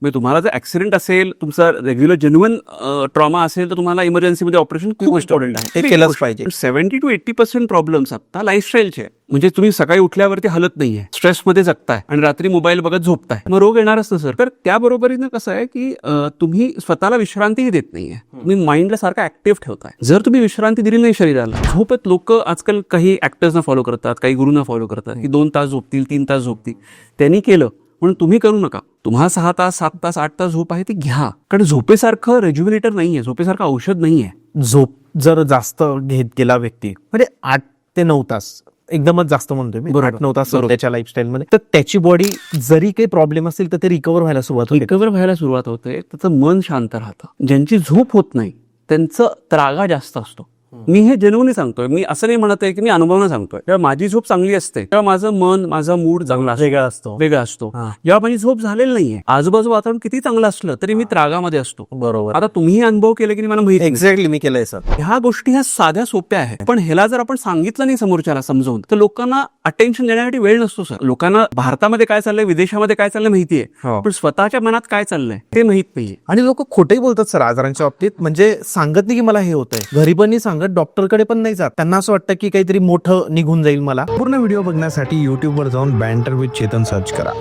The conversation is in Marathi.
म्हणजे तुम्हाला जर ऍक्सिडेंट असेल, तुमचा रेग्युलर जेन्युइन ट्रॉमा असेल, तर तुम्हाला इमर्जन्सीमध्ये ऑपरेशन खूप इम्पॉर्टंट आहे. ते केलंच पाहिजे. 70 to 80% प्रॉब्लेम्स आता लाईफस्टाईलचे आहे. म्हणजे तुम्ही सकाळी उठल्यावरती हलत नाहीये, स्ट्रेसमध्ये जगताय आणि रात्री मोबाईल बघत झोपताय, मग रोग येणारच ना सर. तर त्याबरोबरीनं कसं आहे की तुम्ही स्वतःला विश्रांतीही देत नाहीये, तुम्ही माइंडला सारखा ऍक्टिव्ह ठेवताय. जर तुम्ही विश्रांती दिली नाही शरीराला, झोपेत लोक आजकाल काही ऍक्टर्सना फॉलो करतात, काही गुरुंना फॉलो करतात की 2 तास झोपतील, 3 तास झोपतील. त्यांनी केलं म्हणून तुम्ही करू नका. तुम्हाला 6 तास, 7 तास, 8 तास झोप आहे ती घ्या, कारण झोपेसारखं रेज्युमिनेटर नाहीये, झोपेसारखं औषध नाहीये. झोप जर जास्त घेत गेला व्यक्ती, म्हणजे 8 ते 9 तास एकदमच जास्त म्हणतोय मी, बरोबर. 8-9 तास बरोबर. त्याच्या लाईफस्टाईलमध्ये, तर त्याची बॉडी जरी काही प्रॉब्लेम असेल तर ते रिकवर व्हायला सुरुवात होईल. रिकवर व्हायला सुरुवात होते, त्याचं मन शांत राहतं. ज्यांची झोप होत नाही त्यांचं त्रागा जास्त असतो. मी हे जेन्युइनली सांगतोय, मी असं नाही म्हणत आहे की मी अनुभवानं सांगतोय. जेव्हा माझी झोप चांगली असते तेव्हा माझं मन, माझा मूड चांगला वेगळा असतो. जेव्हा माझी झोप झालेली नाहीये, आजूबाजू वातावरण किती चांगलं असलं तरी मी त्रागामध्ये असतो. बरोबर. आता तुम्ही अनुभव केले की मला माहिती एक्झॅक्टली मी केलंय सर. ह्या गोष्टी ह्या साध्या सोप्या आहेत, पण ह्याला जर आपण सांगितलं नाही समोरच्याला समजावून, तर लोकांना अटेन्शन देण्यासाठी वेळ नसतो सर. लोकांना भारतामध्ये काय चाललंय, विदेशामध्ये काय चाललंय माहितीये, हो. पण स्वतःच्या मनात काय चाललंय ते माहित नाहीये. आणि लोक खोटंही बोलतात सर आजारांच्या बाबतीत, म्हणजे सांगत नाही की मला हे होतंय, घरी पण नाही सांगत, डॉक्टरकडे पण नाही जात. त्यांना असं वाटतं की काहीतरी मोठं निघून जाईल मला. पूर्ण व्हिडिओ बघण्यासाठी YouTube वर जाऊन बँटर विथ चेतन सर्च करा.